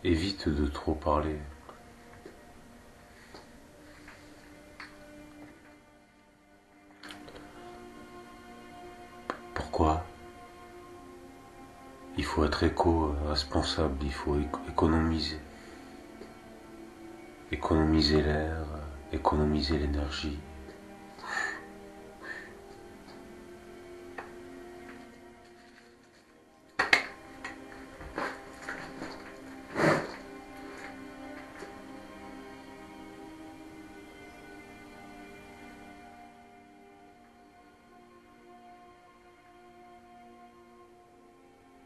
Évite de trop parler. Pourquoi? Il faut être éco-responsable, il faut économiser. Économiser l'air, économiser l'énergie.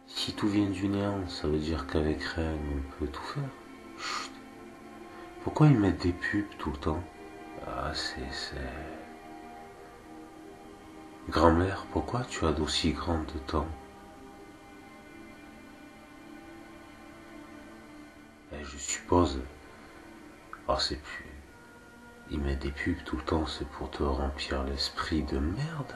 Si tout vient du néant, ça veut dire qu'avec rien, on peut tout faire. Chut. Pourquoi ils mettent des pubs tout le temps? Ah, c'est... Grand-mère, pourquoi tu as d'aussi grand de temps? Je suppose... Ah, c'est plus... Ils mettent des pubs tout le temps, c'est pour te remplir l'esprit de merde.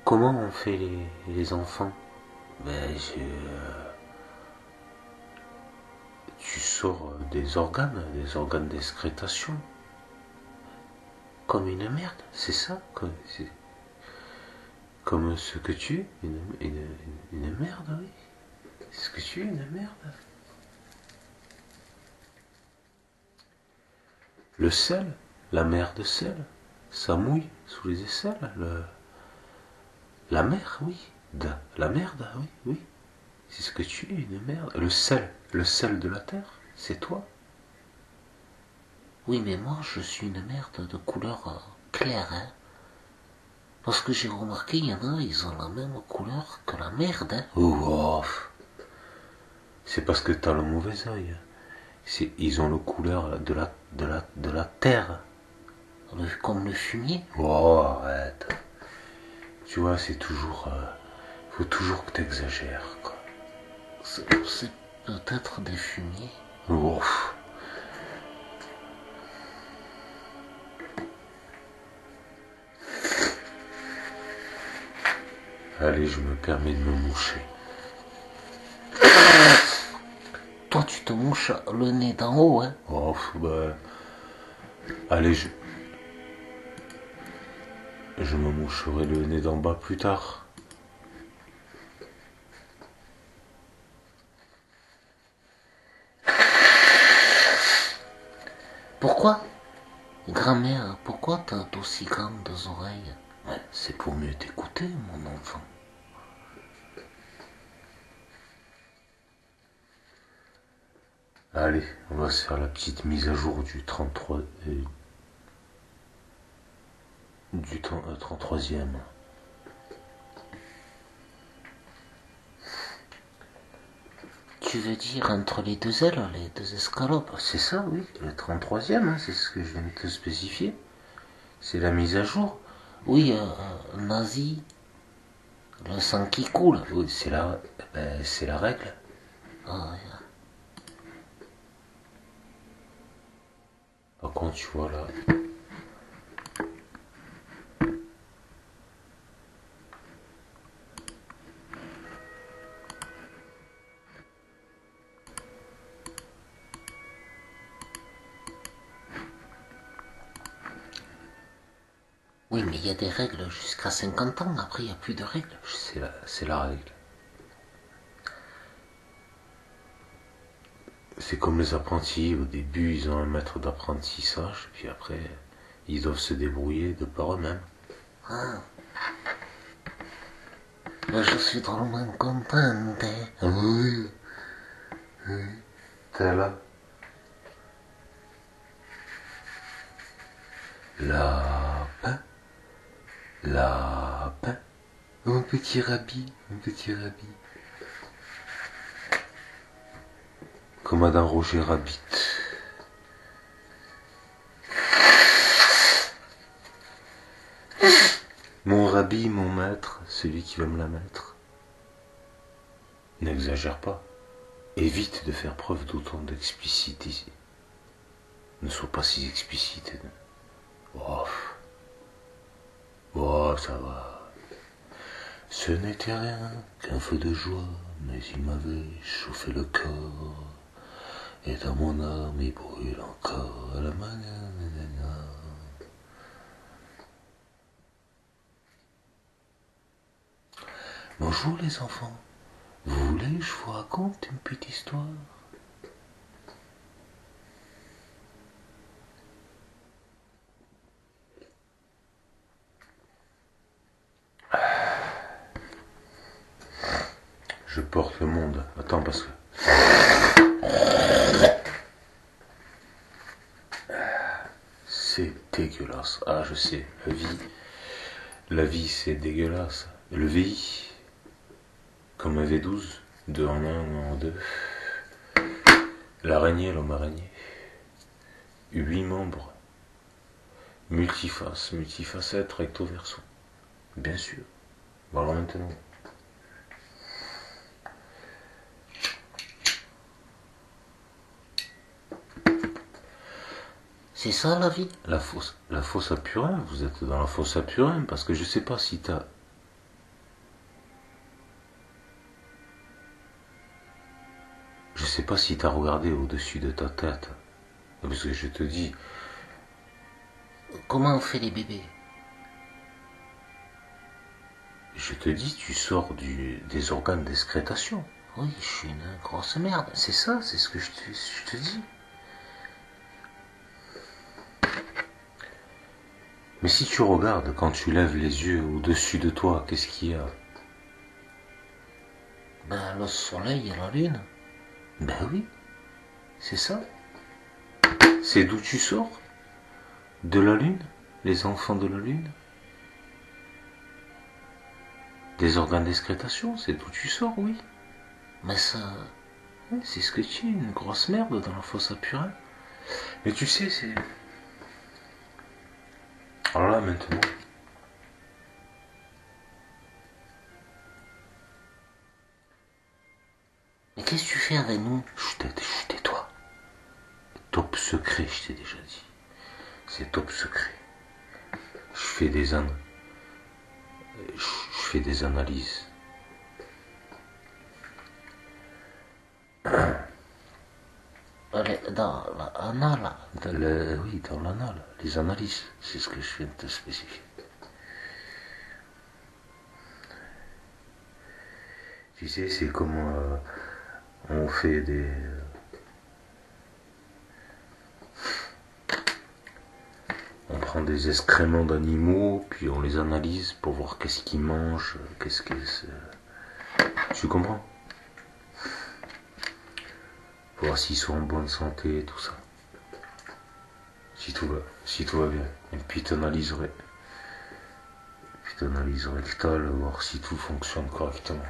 Comment on fait les enfants? Tu sors des organes d'excrétation. Comme une merde, c'est ça? Comme ce que tu es, une merde, oui. C'est ce que tu es, une merde. Le sel, la mer de sel, ça mouille sous les aisselles. La mer, oui. La merde, oui, oui. C'est ce que tu es, une merde. Le sel de la terre, c'est toi. Oui, mais moi, je suis une merde de couleur claire, hein. Parce que j'ai remarqué, il y en a, ils ont la même couleur que la merde, hein. Oh, c'est parce que t'as le mauvais œil. Ils ont la couleur de la terre. Comme le fumier. Oh, arrête. Tu vois, c'est toujours... faut toujours que t'exagères, quoi. C'est peut-être des fumiers. Oh. Allez, je me permets de me moucher. Toi, tu te mouches le nez d'en haut, hein. Oh, bah... Allez, je me moucherai le nez d'en bas plus tard. Pourquoi? Grand-mère, pourquoi t'as d'aussi grandes oreilles? Ouais, c'est pour mieux t'écouter, mon enfant. Allez, on va se faire la petite mise à jour du 33... du 33e. Tu veux dire entre les deux ailes, les deux escalopes? C'est ça, oui, le 33e, hein, c'est ce que je viens de te spécifier. C'est la mise à jour. Oui, nazi, le sang qui coule. Oui, c'est la règle. Ah, Par contre, tu vois là... oui, mais il y a des règles jusqu'à 50 ans, après il n'y a plus de règles. C'est la règle. C'est comme les apprentis, au début ils ont un maître d'apprentissage, puis après ils doivent se débrouiller de par eux-mêmes. Ah. Je suis drôlement contente. Oui. Oui. T'es là. Lapin. Lapin. Mon petit Rabi, mon petit Rabi. Commandant Roger Rabbit. Mon Rabbi, mon maître, celui qui va me la mettre. N'exagère pas. Évite de faire preuve d'autant d'explicité. ne sois pas si explicite. Oh, oh ça va. Ce n'était rien qu'un feu de joie, mais il m'avait chauffé le corps. Et dans mon âme il brûle encore la manière. Bonjour les enfants, vous voulez que je vous raconte une petite histoire? Je porte le monde. Attends parce que... C'est dégueulasse. Ah je sais, la vie c'est dégueulasse. Le VI, comme un V12, 2 en 1, 1 en 2. L'araignée, l'homme araignée. 8 membres. Multiface, multifacette, recto verso. Bien sûr. Bon alors maintenant. C'est ça la vie? La fosse à Purin, vous êtes dans la fosse à Purin, parce que je sais pas si t'as... Je sais pas si t'as regardé au-dessus de ta tête. Parce que je te dis... Comment on fait les bébés? Je te dis, tu sors des organes d'excrétation. Oui, je suis une grosse merde. C'est ça, c'est ce que je te dis. Mais si tu regardes, quand tu lèves les yeux au-dessus de toi, qu'est-ce qu'il y a? Ben, le soleil et la lune. Ben oui, c'est ça. C'est d'où tu sors? De la lune? Les enfants de la lune? Des organes d'excrétation, c'est d'où tu sors, oui. Mais ça... C'est ce que tu es, une grosse merde dans la fosse à Purin. Mais tu sais, c'est... Alors là, maintenant... Mais qu'est-ce que tu fais avec nous? Tais-toi. Top secret, je t'ai déjà dit. C'est top secret. Je fais des analyses. Dans l'anal. Oui, dans l'anal. Les analyses, c'est ce que je viens de te spécifier. Tu sais, c'est comment on fait des... On prend des excréments d'animaux, puis on les analyse pour voir qu'est-ce qu'ils mangent, qu'est-ce que c'est... Tu comprends? Pour voir s'ils sont en bonne santé, tout ça. Si tout va bien. Et puis t'analyses rectal, voir si tout fonctionne correctement.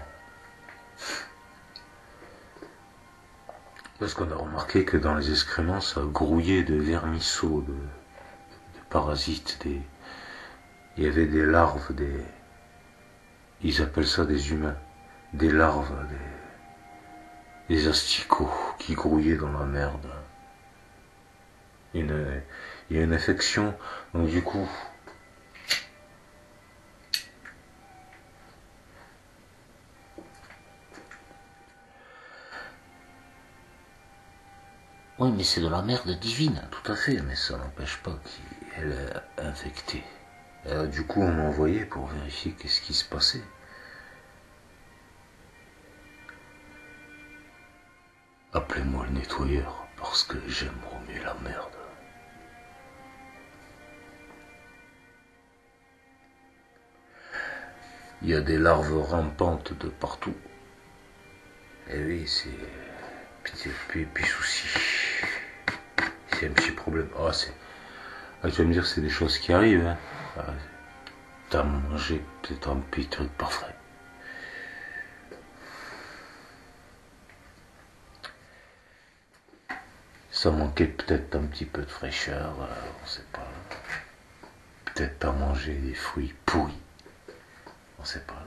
Parce qu'on a remarqué que dans les excréments, ça grouillait de vermisseaux, de parasites, il y avait des larves, ils appellent ça des humains, des larves, des asticots qui grouillaient dans la merde. Il y a une infection, donc du coup... Oui, mais c'est de la merde divine. Tout à fait, mais ça n'empêche pas qu'elle est infectée. Du coup, on m'a envoyé pour vérifier qu'est-ce qui se passait. Appelez-moi le nettoyeur, parce que j'aime remuer la merde. Il y a des larves rampantes de partout. Et oui, c'est... Puis souci. C'est un petit problème. Ah, tu vas me dire c'est des choses qui arrivent. Hein. T'as mangé peut-être un petit truc pas frais. Ça manquait peut-être un petit peu de fraîcheur. On sait pas. Peut-être t'as mangé des fruits pourris. On sait pas.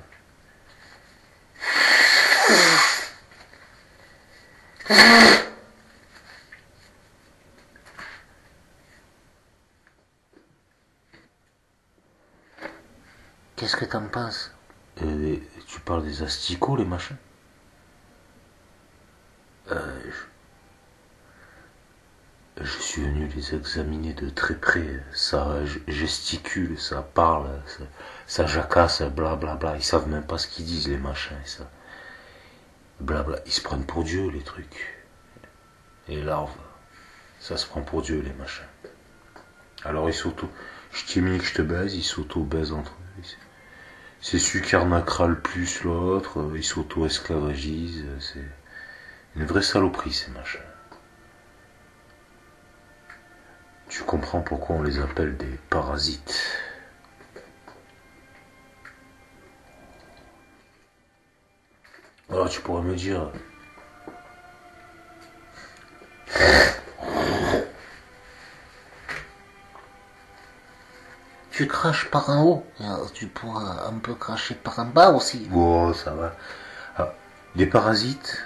Qu'est-ce que t'en penses? Tu parles des asticots, les machins? Je suis venu les examiner de très près. Ça gesticule, ça parle, ça jacasse, blablabla. Bla bla. Ils savent même pas ce qu'ils disent, les machins. Ça. Blabla. Ils se prennent pour Dieu, les trucs. Les larves. Ça se prend pour Dieu, les machins. Alors ils s'auto. Je t'ai mis que je te baise, ils s'auto-baisent entre eux. C'est celui qui arnaquera le plus l'autre, ils s'auto-esclavagisent. C'est une vraie saloperie, ces machins. Tu comprends pourquoi on les appelle des parasites. Alors tu pourrais me dire... Tu craches par en haut, tu pourras un peu cracher par en bas aussi. Oh, ça va. Ah, les parasites...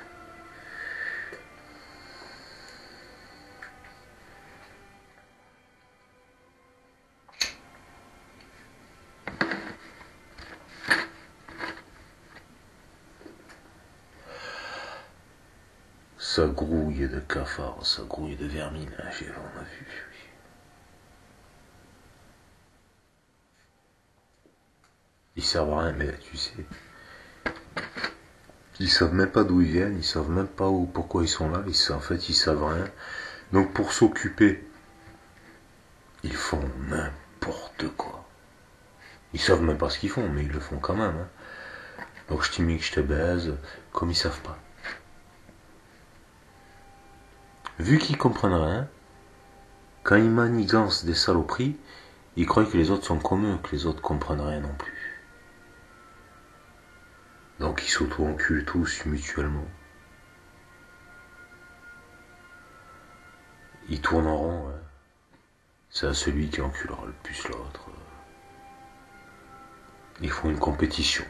Ça grouille de cafards, ça grouille de vermine, on a vu. Ils servent à rien, mais tu sais. Ils savent même pas d'où ils viennent, ils savent même pas pourquoi ils sont là, en fait ils savent rien. Donc pour s'occuper, ils font n'importe quoi. Ils savent même pas ce qu'ils font, mais ils le font quand même. Hein. Donc je t'ai mis que je te baise, comme ils savent pas. Vu qu'ils comprennent rien, quand ils manigancent des saloperies, ils croient que les autres sont comme eux, que les autres comprennent rien non plus. Donc ils s'auto-enculent tous mutuellement. Ils tournent en rond. Ouais. C'est à celui qui enculera le plus l'autre. Ils font une compétition.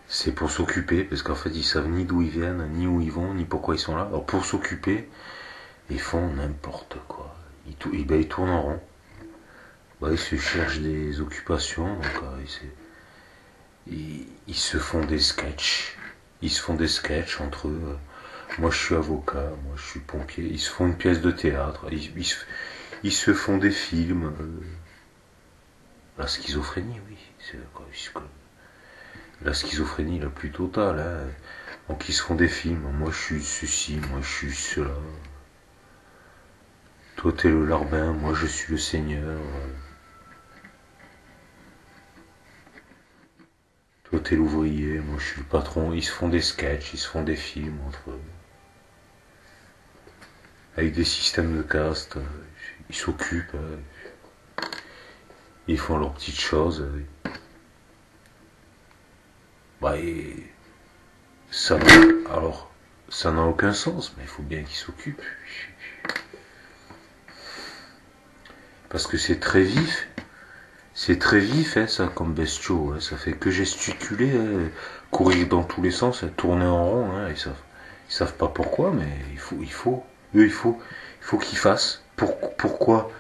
C'est pour s'occuper, parce qu'en fait ils savent ni d'où ils viennent, ni où ils vont, ni pourquoi ils sont là. Alors pour s'occuper, ils font n'importe quoi. Ils tournent en rond. Bah, ils se cherchent des occupations, donc ils se font des sketchs. Ils se font des sketchs entre eux. Moi je suis avocat, moi je suis pompier. Ils se font une pièce de théâtre. Ils se font des films. La schizophrénie, oui. C'est la schizophrénie la plus totale. Hein. Donc ils se font des films. Moi je suis ceci, moi je suis cela. Toi t'es le larbin, moi je suis le seigneur. Toi t'es l'ouvrier, moi je suis le patron. Ils se font des sketchs, ils se font des films entre eux. Avec des systèmes de caste. Ils s'occupent. Ils font leurs petites choses. Bah, ça n'a aucun sens, mais il faut bien qu'ils s'occupent. Parce que c'est très vif. C'est très vif, hein, ça, comme bestiaux. Hein. Ça fait que gesticuler, hein, courir dans tous les sens, hein, tourner en rond. Hein. Ils savent pas pourquoi, mais il faut qu'ils fassent. Pourquoi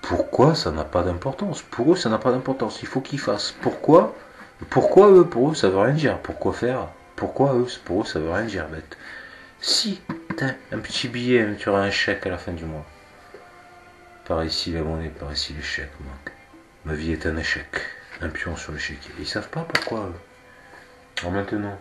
Pourquoi ça n'a pas d'importance. Pour eux, ça n'a pas d'importance. Il faut qu'ils fassent. Pourquoi eux, pour eux, ça veut rien dire. Pourquoi faire? Pourquoi eux, pour eux, ça veut rien dire, bête. Si, t'as un petit billet, tu auras un chèque à la fin du mois. Par ici la monnaie, par ici le chèque. Ma vie est un échec. Un pion sur l'échiquier. Ils savent pas pourquoi eux. Alors maintenant.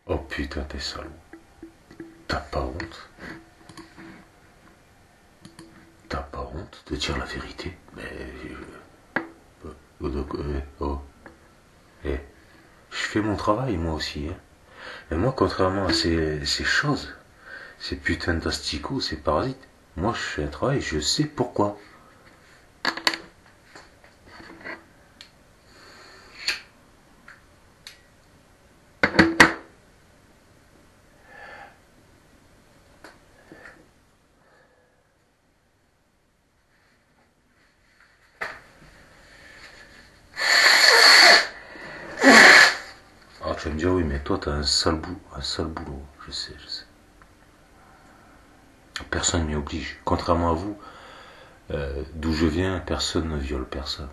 Oh putain, t'es salaud. T'as pas honte? T'as pas honte de dire la vérité? Mais... je fais mon travail, moi aussi. Hein. Mais moi, contrairement à ces choses, ces putains d'asticots, ces parasites, moi, je fais un travail, je sais pourquoi. me dire, oui, mais toi, t'as un sale boulot. Je sais. Personne ne m'y oblige. Contrairement à vous, d'où je viens, personne ne viole personne.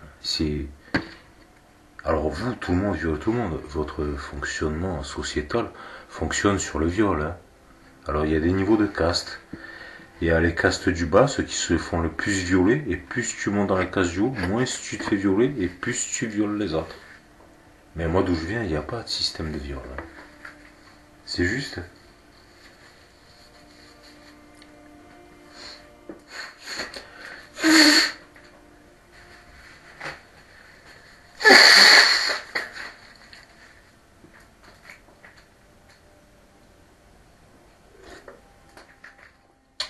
Alors vous, tout le monde viole tout le monde. Votre fonctionnement sociétal fonctionne sur le viol. Hein. Alors il y a des niveaux de caste. Il y a les castes du bas, ceux qui se font le plus violer, et plus tu montes dans les castes du haut, moins tu te fais violer, et plus tu violes les autres. Mais moi d'où je viens, il n'y a pas de système de viol. Hein. C'est juste...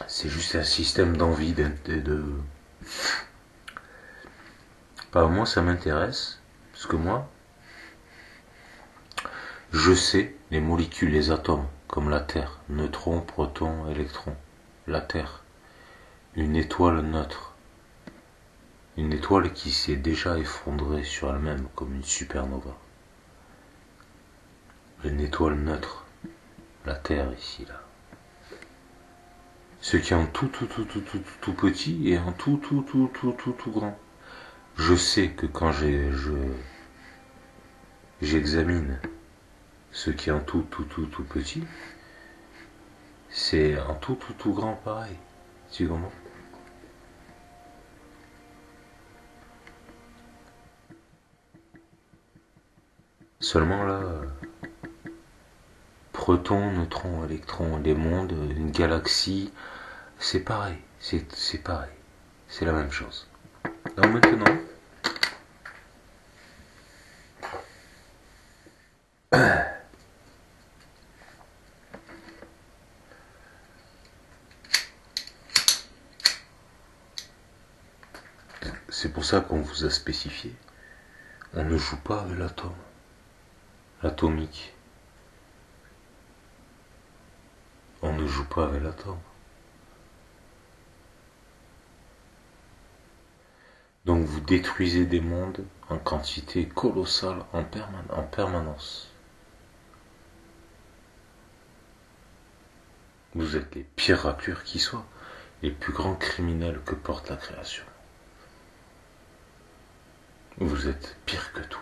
C'est juste un système d'envie, Bah, moi, ça m'intéresse, parce que moi, je sais les molécules, les atomes, comme la Terre, neutrons, protons, électrons. La Terre, une étoile neutre. Une étoile qui s'est déjà effondrée sur elle-même comme une supernova. Une étoile neutre. La Terre ici, là. Ce qui est en tout petit et en tout grand. Je sais que quand j'examine ce qui est en tout petit, c'est en tout grand pareil. Tu comprends? Seulement là, protons, neutrons, électrons, les mondes, une galaxie, c'est pareil, c'est pareil, c'est la même chose. Donc maintenant, c'est pour ça qu'on vous a spécifié, on ne joue pas avec l'atome, l'atomique. On ne joue pas avec l'atome. Donc vous détruisez des mondes en quantité colossale en permanence. Vous êtes les pires raclures qui soient, les plus grands criminels que porte la création. Vous êtes pire que tout,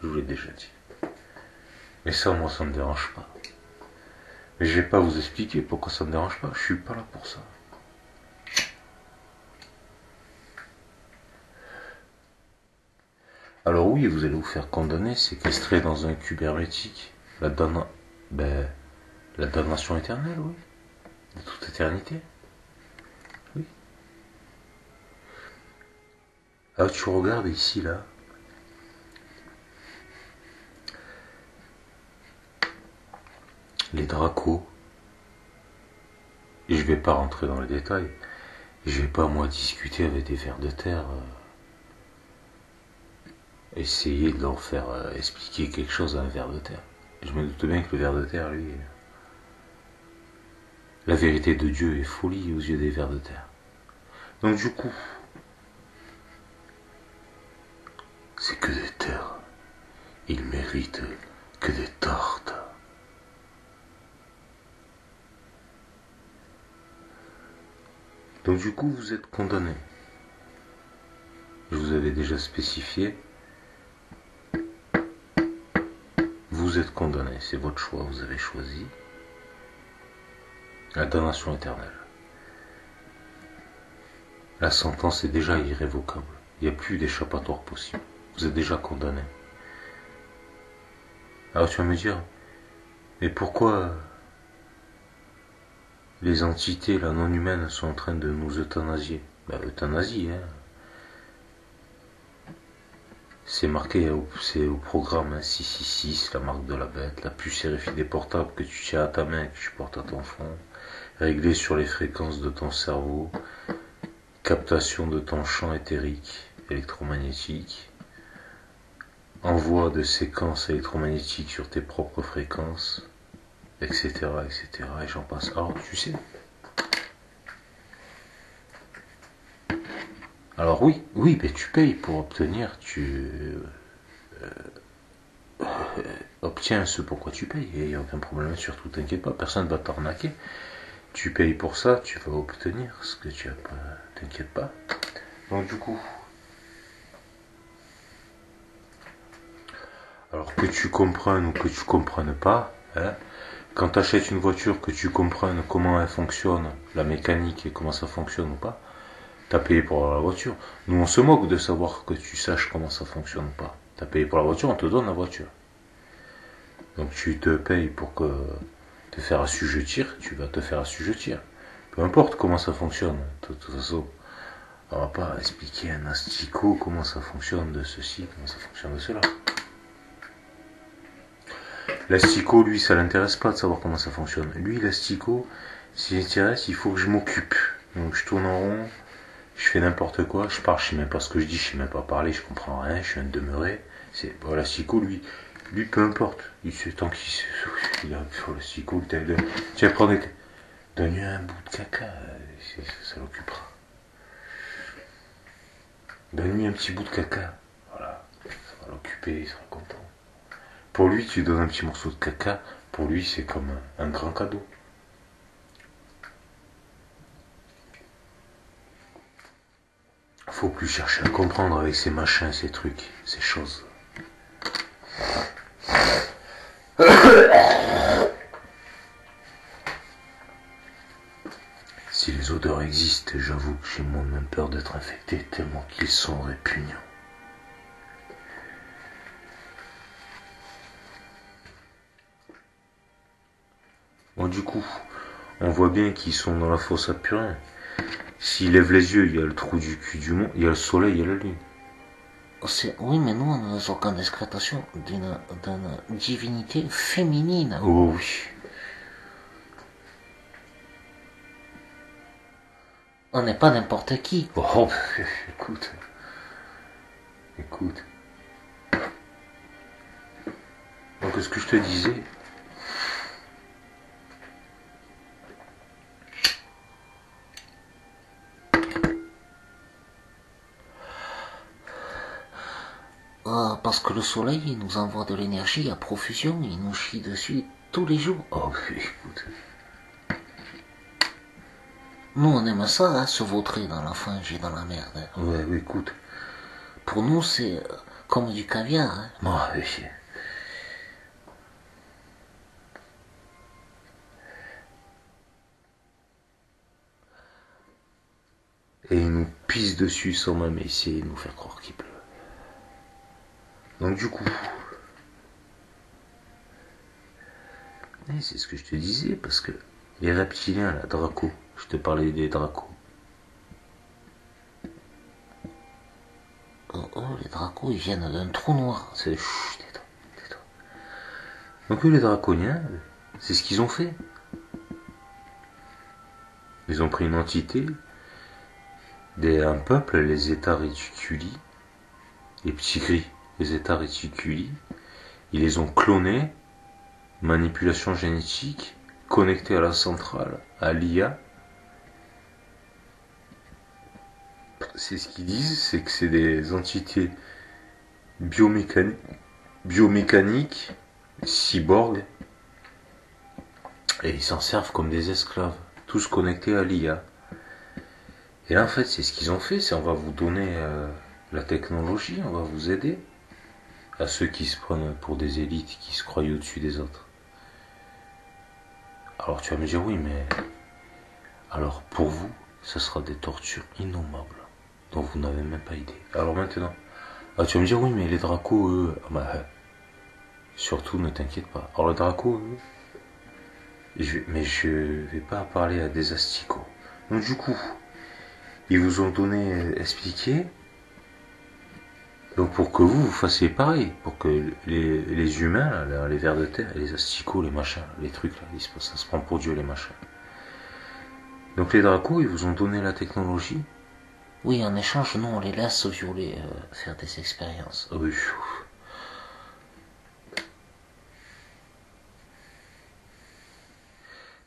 je vous l'ai déjà dit. Mais ça, moi, ça me dérange pas. Mais je vais pas vous expliquer pourquoi ça me dérange pas, je suis pas là pour ça. Alors oui, vous allez vous faire condamner, séquestrer dans un cube hermétique, la damnation éternelle, oui, de toute éternité. Oui. Alors tu regardes ici, là, les dracos, et je vais pas rentrer dans les détails, je vais pas moi discuter avec des vers de terre, essayer de leur faire expliquer quelque chose à un ver de terre. Je me doute bien que le ver de terre, lui, la vérité de Dieu est folie aux yeux des vers de terre. Donc du coup, c'est que des terres. Ils méritent que des tartes. Donc du coup, vous êtes condamné. Je vous avais déjà spécifié. Vous êtes condamné, c'est votre choix, vous avez choisi. La damnation éternelle. La sentence est déjà irrévocable. Il n'y a plus d'échappatoire possible. Vous êtes déjà condamné. Alors tu vas me dire, mais pourquoi les entités, la non humaine, sont en train de nous euthanasier? Euthanasie, hein. C'est marqué, c'est au programme, hein, 666, la marque de la bête, la puce RFID portable que tu tiens à ta main et que tu portes à ton front, réglée sur les fréquences de ton cerveau, captation de ton champ éthérique, électromagnétique, envoi de séquences électromagnétiques sur tes propres fréquences, etc., et j'en passe. Alors, tu sais. Alors oui, mais tu payes pour obtenir, obtiens ce pourquoi tu payes. Et il n'y a aucun problème, surtout t'inquiète pas, personne ne va t'arnaquer. Tu payes pour ça, tu vas obtenir ce que tu as pas. T'inquiète pas. Donc du coup, alors que tu comprennes ou que tu comprennes pas, hein, quand tu achètes une voiture, que tu comprennes comment elle fonctionne, la mécanique et comment ça fonctionne ou pas, t'as payé pour la voiture. Nous on se moque de savoir que tu saches comment ça fonctionne ou pas. T'as payé pour la voiture, on te donne la voiture. Donc tu te payes pour te faire assujettir, tu vas te faire assujettir. Peu importe comment ça fonctionne, de toute façon. On va pas expliquer à un asticot comment ça fonctionne de ceci, comment ça fonctionne de cela. L'asticot, lui, ça l'intéresse pas de savoir comment ça fonctionne. Lui, l'asticot, s'il l'intéresse, il faut que je m'occupe. Donc je tourne en rond, je fais n'importe quoi, je parle, je sais même pas ce que je dis, je sais même pas parler, je comprends rien, je suis un demeuré. C'est bon, l'asticot, lui, peu importe. Il sait tant qu'il a sur l'asticot, tiens, donne-lui un bout de caca, ça l'occupera. Donne-lui un petit bout de caca. Voilà. Ça va l'occuper, il sera content. Pour lui, tu donnes un petit morceau de caca. Pour lui, c'est comme un grand cadeau. Faut plus chercher à comprendre avec ces machins, ces trucs, ces choses. Si les odeurs existent, j'avoue que j'ai moi-même peur d'être infecté tellement qu'ils sont répugnants. Bon, du coup, on voit bien qu'ils sont dans la fosse à purin. S'ils lèvent les yeux, il y a le trou du cul du monde, il y a le soleil, il y a la lune. Oui, mais nous, on a les organes d'excrétation d'une divinité féminine. Oh oui. On n'est pas n'importe qui. Oh, écoute. Donc, ce que je te disais, Parce que le soleil, il nous envoie de l'énergie à profusion, il nous chie dessus tous les jours. oh, écoute. Nous, on aime ça, hein, se vautrer dans la fange et dans la merde. Ouais, écoute. Pour nous, c'est comme du caviar. Hein. Moi, et il nous pisse dessus sans même essayer de nous faire croire qu'il pleut. Donc du coup, c'est ce que je te disais, parce que les reptiliens, là, Draco, je te parlais des Dracos. Les dracos, ils viennent d'un trou noir. C'est chut, tais-toi. Donc les draconiens, c'est ce qu'ils ont fait. Ils ont pris une entité, un peuple, les États réticuli, les petits gris, les États réticuli, ils les ont clonés, manipulation génétique, connectés à la centrale, à l'IA. C'est ce qu'ils disent, c'est que c'est des entités biomécaniques, cyborgs, et ils s'en servent comme des esclaves, tous connectés à l'IA. Et là, en fait, c'est ce qu'ils ont fait, c'est on va vous donner la technologie, on va vous aider à ceux qui se prennent pour des élites, qui se croient au-dessus des autres. Alors tu vas me dire, oui, mais alors pour vous, ce sera des tortures innommables, dont vous n'avez même pas idée. Alors maintenant, tu vas me dire, oui, mais les dracos, eux, surtout ne t'inquiète pas. Alors les dracos, eux, je vais pas parler à des asticots. Donc du coup, ils vous ont expliqué, donc pour que vous fassiez pareil, pour que les humains, là, les vers de terre, les asticots, les machins, les trucs là, ça se prend pour Dieu les machins. Donc les dracos, ils vous ont donné la technologie. Oui, en échange, nous, on les laisse violer, faire des expériences. Oui.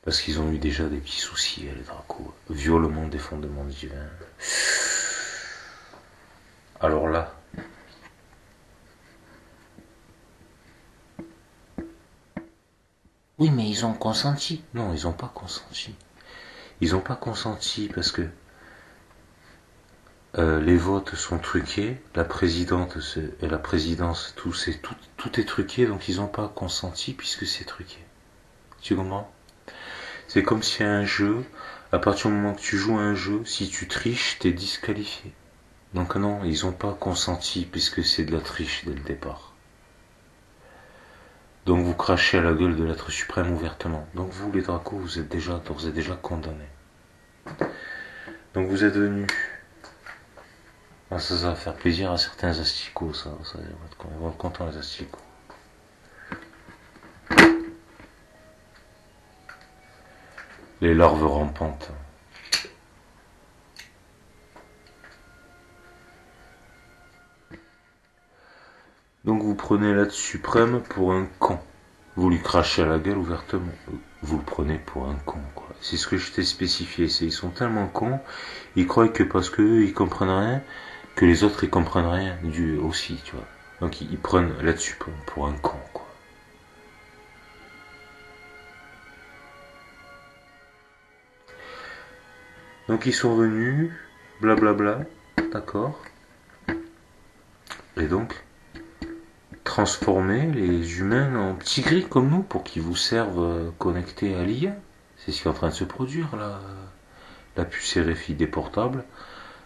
Parce qu'ils ont eu déjà des petits soucis, les dracos. Violement des fondements divins. Alors là, Oui, mais ils ont consenti. Non, ils n'ont pas consenti. Ils n'ont pas consenti parce que les votes sont truqués, la présidente et la présidence, tout est truqué, donc ils n'ont pas consenti puisque c'est truqué. Tu comprends? C'est comme si un jeu, à partir du moment que tu joues à un jeu, si tu triches, t'es disqualifié. Donc non, ils n'ont pas consenti puisque c'est de la triche dès le départ. Donc vous crachez à la gueule de l'être suprême ouvertement. Donc vous, les dracos, vous êtes déjà condamnés. Donc vous êtes venus. Ah, ça va faire plaisir à certains asticots, ça ils vont être contents, les asticots. Les larves rampantes. Donc vous prenez l'être suprême pour un con. Vous lui crachez à la gueule ouvertement. Vous le prenez pour un con, quoi. C'est ce que je t'ai spécifié. Ils sont tellement cons, ils croient que parce qu'eux ils comprennent rien, que les autres ils comprennent rien aussi, tu vois. Donc ils prennent l'être suprême pour un con, quoi. Donc ils sont venus, blablabla, d'accord. Et donc, transformer les humains en petits gris comme nous pour qu'ils vous servent connectés à l'IA. C'est ce qui est en train de se produire là. La puce RFID portable,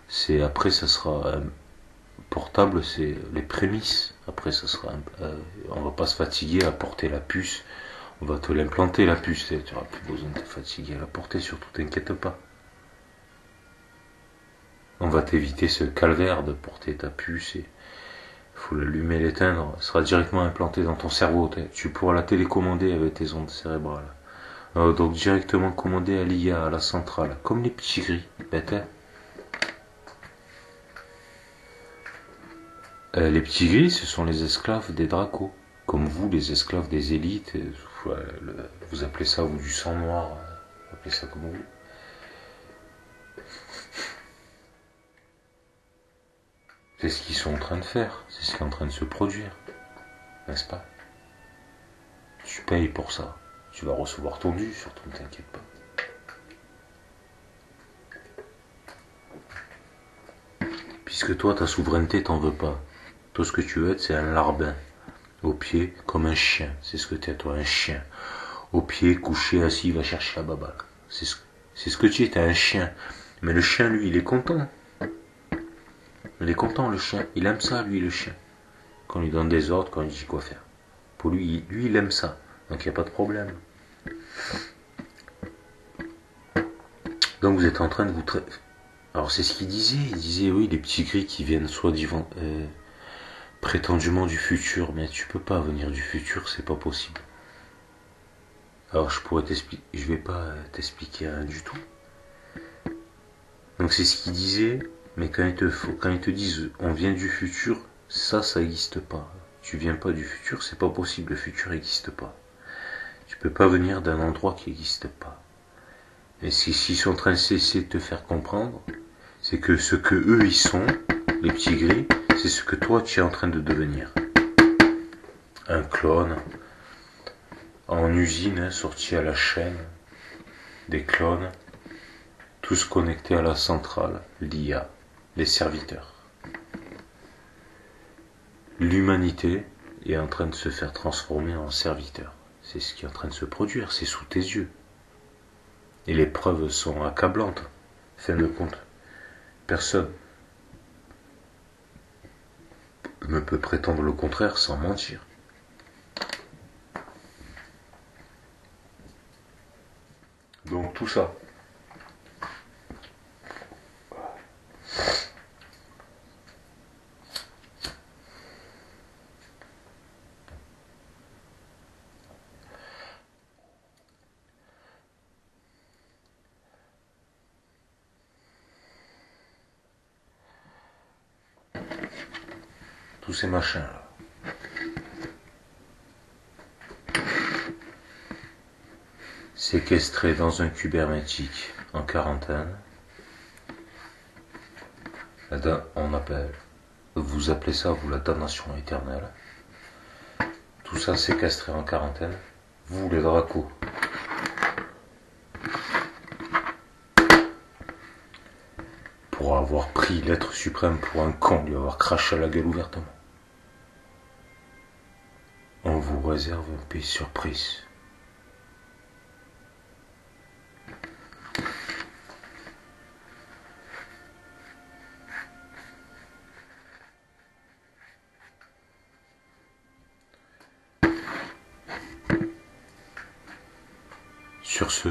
c'est après ça sera portable, c'est les prémices. Après ça sera, on va pas se fatiguer à porter la puce. On va te l'implanter la puce. Tu n'auras plus besoin de te fatiguer à la porter, surtout t'inquiète pas. On va t'éviter ce calvaire de porter ta puce et faut l'allumer, l'éteindre. Elle sera directement implantée dans ton cerveau. Tu pourras la télécommander avec tes ondes cérébrales. Donc directement commandée à l'IA, à la centrale, comme les petits gris. Bête, hein. Les petits gris, ce sont les esclaves des dracos. Comme vous, les esclaves des élites. Vous appelez ça, vous, du sang noir. Vous appelez ça comme vous. C'est ce qu'ils sont en train de faire. C'est ce qui est en train de se produire. N'est-ce pas? Tu payes pour ça. Tu vas recevoir ton dû, surtout, ne t'inquiète pas. Puisque toi, ta souveraineté, t'en veux pas. Toi, ce que tu veux être, c'est un larbin. Au pied, comme un chien. C'est ce que t'es, toi, un chien. Au pied, couché, assis, il va chercher la baballe. C'est ce que tu es, t'es un chien. Mais le chien, lui, il est content. Il est content, le chien. Il aime ça, lui, le chien. Quand on lui donne des ordres, quand il dit quoi faire. Pour lui, il aime ça. Donc, il n'y a pas de problème. Donc, vous êtes en train de vous... Alors, c'est ce qu'il disait. Il disait, oui, les petits gris qui viennent soi-disant... prétendument du futur. Mais tu peux pas venir du futur, c'est pas possible. Alors, je vais pas t'expliquer rien du tout. Donc, c'est ce qu'il disait... Mais quand ils te disent on vient du futur, ça n'existe pas. Tu viens pas du futur, c'est pas possible, le futur n'existe pas. Tu peux pas venir d'un endroit qui n'existe pas. Et s'ils sont en train d'essayer de te faire comprendre, c'est que ce que eux ils sont, les petits gris, c'est ce que toi tu es en train de devenir. Un clone, en usine, sorti à la chaîne, des clones, tous connectés à la centrale, l'IA. Les serviteurs. L'humanité est en train de se faire transformer en serviteur. C'est ce qui est en train de se produire, c'est sous tes yeux. Et les preuves sont accablantes. Fin de compte, personne ne peut prétendre le contraire sans mentir. Donc tout ça. Tous ces machins là. Séquestrés dans un cube hermétique en quarantaine. Vous appelez ça, vous, la damnation éternelle. Tout ça séquestré en quarantaine. Vous les dracos. Pour avoir pris l'être suprême pour un con, lui avoir craché à la gueule ouvertement. On vous réserve un pays surprise. Sur ce,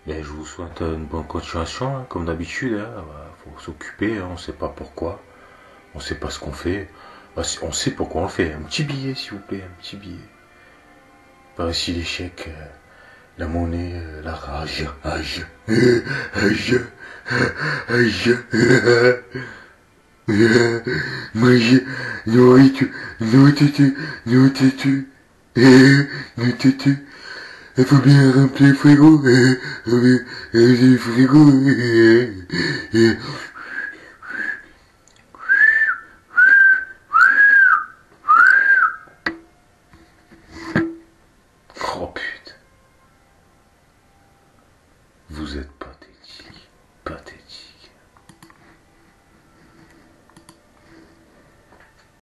ben, je vous souhaite une bonne continuation, hein, comme d'habitude. Hein, faut s'occuper, hein, on ne sait pas pourquoi, on ne sait pas ce qu'on fait. Ben, on sait pourquoi on le fait. Un petit billet, s'il vous plaît, un petit billet. Par ici l'échec, la monnaie, la rage, rage, rage, rage. Manger, nourriture, nourriture, nourriture, nourriture. Il faut bien remplir le frigo, le frigo. Oh putain. Vous êtes pas